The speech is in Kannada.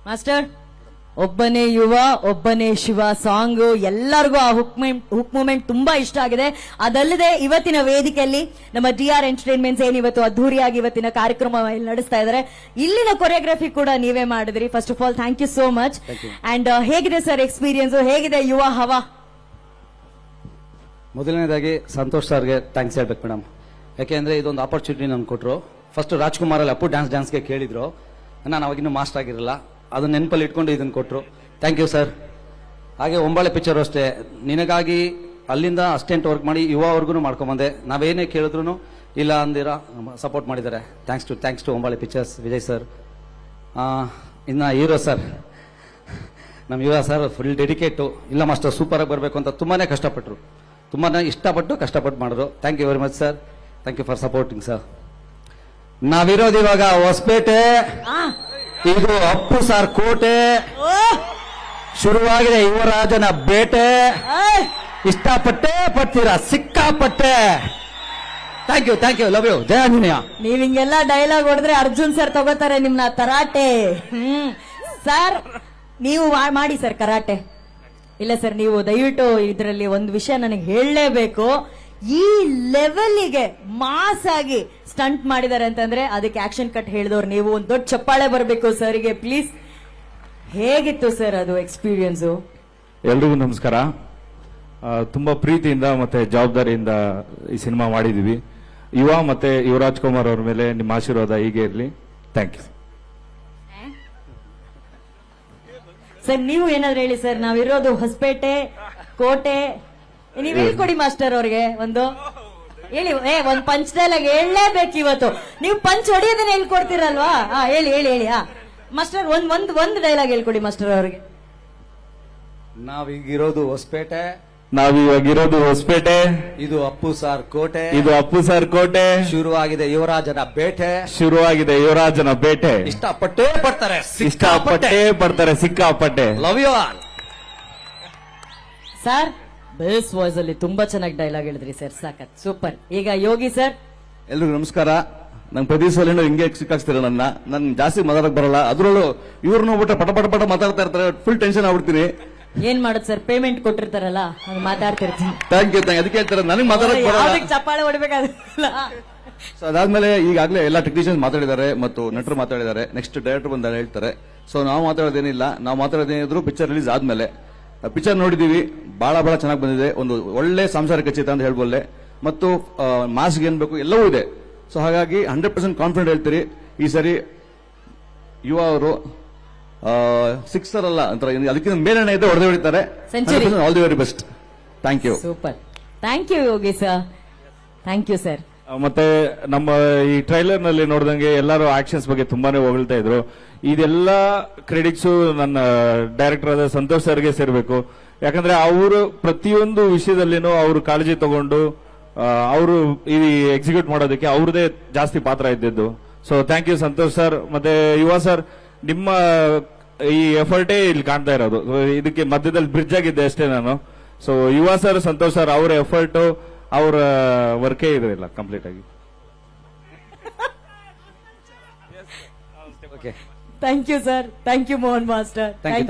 ಮಾಸ್ಟರ್, ಒಬ್ಬನೇ ಯುವ ಒಬ್ಬನೇ ಶಿವ ಸಾಂಗ್ ಎಲ್ಲರಿಗೂ ಆ ಹುಕ್ ಮೂಮೆಂಟ್ ತುಂಬಾ ಇಷ್ಟ ಆಗಿದೆ. ಅದಲ್ಲದೆ ಇವತ್ತಿನ ವೇದಿಕೆಯಲ್ಲಿ ನಮ್ಮ DR ಎಂಟರ್ಟೈನ್ಮೆಂಟ್ಸ್ ಏನ್ ಇವತ್ತು ಅದ್ದೂರಿಯಾಗಿ ಇವತ್ತಿನ ಕಾರ್ಯಕ್ರಮ ನಡೆಸ್ತಾ ಇದ್ದಾರೆ, ಇಲ್ಲಿನ ಕೊರಿಯೋಗ್ರಫಿ ಕೂಡ ನೀವೇ ಮಾಡಿದ್ರಿ. First of all thank you so much. And ಹೇಗಿದೆ ಸರ್ ಎಕ್ಸ್ಪೀರಿಯನ್ಸ್, ಹೇಗಿದೆ ಯುವ ಹವಾ? ಮೊದಲನೇದಾಗಿ ಸಂತೋಷ್ ಸರ್ಗೆ ಥ್ಯಾಂಕ್ಸ್ ಹೇಳ್ಬೇಕು ಮೇಡಮ್. ಯಾಕೆಂದ್ರೆ ಇದೊಂದು ಆಪರ್ಚುನಿಟಿ ನಮ್ಗೆ ಕೊಟ್ಟರು. ಫಸ್ಟ್ ರಾಜ್ಕುಮಾರ್ ಅಲ್ಲಿ ಅಪ್ಪು ಡ್ಯಾನ್ಸ್ಗೆ ಕೇಳಿದ್ರು, ನಾನು ಅವಾಗಿನ್ನೂ ಮಾಸ್ಟರ್ ಆಗಿರಲಿಲ್ಲ, ಅದನ್ನ ನೆನಪಲ್ಲಿ ಇಟ್ಕೊಂಡು ಇದನ್ನು ಕೊಟ್ಟರು. Thank you sir. ಹಾಗೆ ಒಂಬಾಳೆ ಪಿಕ್ಚರ್ ಅಷ್ಟೇ, ನಿನಗಾಗಿ ಅಲ್ಲಿಂದ ಅಸ್ಟೆಂಟ್ ವರ್ಕ್ ಮಾಡಿ ಯುವವರೆಗೂ ಮಾಡ್ಕೊಂಬಂದೆ. ನಾವೇನೇ ಕೇಳಿದ್ರು ಇಲ್ಲ ಅಂದಿರ ಸಪೋರ್ಟ್ ಮಾಡಿದ್ದಾರೆ. Thanks to Hombale pictures, Vijay sir. ಇನ್ನು ಹೀರೋ ಸರ್, ನಮ್ಮ ಯುವ ಸರ್ ಫುಲ್ ಡೆಡಿಕೇಟು. ಇಲ್ಲ ಮಾಸ್ಟರ್ ಸೂಪರ್ ಆಗಿ ಬರಬೇಕು ಅಂತ ತುಂಬಾನೇ ಕಷ್ಟಪಟ್ಟರು, ತುಂಬಾನೇ ಇಷ್ಟಪಟ್ಟು ಕಷ್ಟಪಟ್ಟು ಮಾಡಿದ್ರು. Thank you very much sir. Thank you for supporting sir. ನಾವಿರೋದು ಇವಾಗ ಹೊಸಪೇಟೆ, ಇದು ಅಪ್ಪು ಸಾರ್ ಕೋಟೆ, ಶುರುವಾಗಿದೆ ಯುವರಾಜನ ಬೇಟೆ. ಇಷ್ಟಪಟ್ಟೆ ಪಡ್ತೀರಾ ಸಿಕ್ಕಾಪಟ್ಟೆ. Thank you love you. ಜಯ ಆಂಜನೇಯ. ನೀವ್ ಹಿಂಗೆಲ್ಲ ಡೈಲಾಗ್ ಹೊಡೆದ್ರೆ ಅರ್ಜುನ್ ಸರ್ ತಗೋತಾರೆ ನಿಮ್ನ ತರಾಟೆ. ಸರ್ ನೀವು ಮಾಡಿ ಸರ್ ಕರಾಟೆ. ಇಲ್ಲ ಸರ್, ನೀವು ದಯವಿಟ್ಟು ಇದರಲ್ಲಿ ಒಂದು ವಿಷಯ ನನಗೆ ಹೇಳಲೇಬೇಕು. ಈ ಲೆವೆಲ್ಗೆ ಮಾಸ್ ಆಗಿ ಸ್ಟಂಟ್ ಮಾಡಿದ್ದಾರೆ ಅಂತಂದ್ರೆ ಅದಕ್ಕೆ ಆಕ್ಷನ್ ಕಟ್ ಹೇಳಿದವ್ರು ನೀವು. ಒಂದು ದೊಡ್ಡ ಚಪ್ಪಾಳೆ ಬರಬೇಕು ಸರ್ಗೆ ಪ್ಲೀಸ್. ಹೇಗಿತ್ತು ಸರ್ ಅದು ಎಕ್ಸ್ಪೀರಿಯನ್ಸು? ಎಲ್ರಿಗೂ ನಮಸ್ಕಾರ. ತುಂಬಾ ಪ್ರೀತಿಯಿಂದ ಮತ್ತೆ ಜವಾಬ್ದಾರಿಯಿಂದ ಈ ಸಿನಿಮಾ ಮಾಡಿದೀವಿ. ಯುವ ಮತ್ತೆ ಯುವರಾಜ್ ಕುಮಾರ್ ಅವ್ರ ಮೇಲೆ ನಿಮ್ಮ ಆಶೀರ್ವಾದ ಹೀಗೆ ಇರಲಿ. Thank you sir. ನೀವು ಏನಾದ್ರು ಹೇಳಿ ಸರ್. ನಾವಿರೋದು ಹೊಸಪೇಟೆ ಕೋಟೆ. ನೀವ್ ಹೇಳ್ಕೊಡಿ ಮಾಸ್ಟರ್ ಅವ್ರಿಗೆ ಒಂದು ಹೇಳಿ. ಒಂದ್ ಪಂಚ್ ಡೈಲಾಗ್ ಹೇಳಲೇಬೇಕು ಇವತ್ತು. ನೀವು ಪಂಚ್ ಹೊಡಿಯೋದನ್ನ ಹೇಳ್ಕೊಡ್ತೀರಲ್ವಾ? ಹೇಳಿ. ಮಾಸ್ಟರ್ ಒಂದ್ ಡೈಲಾಗ್ ಹೇಳ್ಕೊಡಿ ಮಾಸ್ಟರ್ ಅವ್ರಿಗೆ. ನಾವೀಗಿರೋದು ಹೊಸಪೇಟೆ, ನಾವಿವಾಗಿರೋದು ಹೊಸಪೇಟೆ, ಇದು ಅಪ್ಪು ಸಾರ್ ಕೋಟೆ, ಇದು ಅಪ್ಪು ಸಾರ್ ಕೋಟೆ, ಶುರುವಾಗಿದೆ ಯುವರಾಜನ ಬೇಟೆ. ಶುರುವಾಗಿದೆ ಯುವರಾಜನ ಬೇಟೆ. ಇಷ್ಟಪಟ್ಟೇ ಪಡ್ತಾರೆ ಸಿಕ್ಕಾಪಟ್ಟೆ. Love you all. Sir bass voice ಅಲ್ಲಿ ತುಂಬಾ ಚೆನ್ನಾಗಿ ಡೈಲಾಗ್ ಹೇಳಿದ್ರಿ ಸರ್, ಸಾಕತ್ ಸೂಪರ್. ಈಗ ಯೋಗಿ ಸರ್. ಎಲ್ರಿಗೂ ನಮಸ್ಕಾರ. ನಂಗೆ ಪ್ರತಿ ಸಲ ಹಿಂಗೆ ಸಿಕ್ಕಾಕ್ಸ್ತೀರ ನನ್ ಜಾಸ್ತಿ ಮಾತಾಡಕ್ ಬರಲ್ಲ. ಅದ್ರಲ್ಲೂ ಇವ್ರು ನೋಡ್ಬಿಟ್ರೆ ಪಟ ಮಾತಾಡ್ತಾ ಇರ್ತಾರೆ, ಫುಲ್ ಟೆನ್ಷನ್ ಆಗ್ಬಿಡ್ತೀನಿ. ಏನ್ ಮಾಡೋದು ಸರ್, ಪೇಮೆಂಟ್ ಕೊಟ್ಟಿರ್ತಾರಲ್ಲ ಹಂಗ ಮಾತಾಡ್ತಿರ್ತೀನಿ. Thank you. ಅದಕ್ಕೆ ಹೇಳ್ತಾರೆ ನನಗೆ ಮಾತಾಡಕ್ ಬರಲ್ಲ. ಚಪ್ಪಾಳೆ ಹೊಡಿಬೇಕಾಗಲ್ಲ. ಸೊ ಅದಾದ್ಮೇಲೆ ಈಗಾಗಲೇ ಎಲ್ಲ ಟೆಕ್ನಿಷಿಯನ್ಸ್ ಮಾತಾಡಿದ್ದಾರೆ ಮತ್ತು ನಟರು ಮಾತಾಡಿದ್ದಾರೆ. ನೆಕ್ಸ್ಟ್ ಡೈರೆಕ್ಟರ್ ಬಂದ ಹೇಳ್ತಾರೆ. ಸೊ ನಾವು ಮಾತಾಡೋದೇನಿಲ್ಲ, ನಾವು ಮಾತಾಡೋದೇನಿದ್ರು ಪಿಕ್ಚರ್ ರಿಲೀಸ್ ಆದ್ಮೇಲೆ. ಪಿಕ್ಚರ್ ನೋಡಿದೀವಿ, ಬಹಳ ಚೆನ್ನಾಗಿ ಬಂದಿದೆ. ಒಂದು ಒಳ್ಳೆ ಸಾಂಸಾರಿಕ ಚಿತ್ರ ಅಂತ ಹೇಳ್ಬೋಲ್ಲೆ, ಮತ್ತು ಮಾಸ್ಗೆ ಏನ್ ಬೇಕು ಎಲ್ಲವೂ ಇದೆ. ಸೊ ಹಾಗಾಗಿ 100% ಕಾನ್ಫಿಡೆಂಟ್ ಹೇಳ್ತೀರಿ ಈ ಸರಿ ಯುವ ಅವರು ಸಿಕ್ಸರ್ ಅಲ್ಲ ಅಂತ ಅದಕ್ಕಿಂತ ಮೇಲನೆ ಇದೆ, ಹೊಡೆದೇ ಹೊಡಿತಾರೆ. All the very best. Thank you. Super. Thank you Yogi sir. Thank you sir. ಮತ್ತೆ ನಮ್ಮ ಈ ಟ್ರೈಲರ್ ನಲ್ಲಿ ನೋಡಿದಂಗೆ ಎಲ್ಲರೂ ಆಕ್ಷನ್ಸ್ ಬಗ್ಗೆ ತುಂಬಾನೇ ಹೊಗಳ್ತಾ ಇದ್ರು. ಇದೆಲ್ಲ ಕ್ರೆಡಿಟ್ಸು ನನ್ನ ಡೈರೆಕ್ಟರ್ ಆದ ಸಂತೋಷ್ ಸರ್ಗೆ ಸೇರ್ಬೇಕು. ಯಾಕಂದ್ರೆ ಅವರು ಪ್ರತಿಯೊಂದು ವಿಷಯದಲ್ಲಿನೂ ಅವರು ಕಾಳಜಿ ತಗೊಂಡು ಅವರು ಈ ಎಕ್ಸಿಕ್ಯೂಟ್ ಮಾಡೋದಕ್ಕೆ ಅವ್ರದೇ ಜಾಸ್ತಿ ಪಾತ್ರ ಇದ್ದಿದ್ದು. So thank you Santhosh sir. ಮತ್ತೆ ಯುವ ಸರ್, ನಿಮ್ಮ ಈ ಎಫರ್ಟೇ ಇಲ್ಲಿ ಕಾಣ್ತಾ ಇರೋದು. ಇದಕ್ಕೆ ಮಧ್ಯದಲ್ಲಿ ಬ್ರಿಡ್ಜ್ ಆಗಿದ್ದೆ ಅಷ್ಟೇ ನಾನು. So Yuva sir, Santhosh sir ಅವರ ಎಫರ್ಟ್, ಅವರ ವರ್ಕೇ ಇರಲಿಲ್ಲ ಕಂಪ್ಲೀಟ್ ಆಗಿ. Thank you sir. Thank you Mohan master.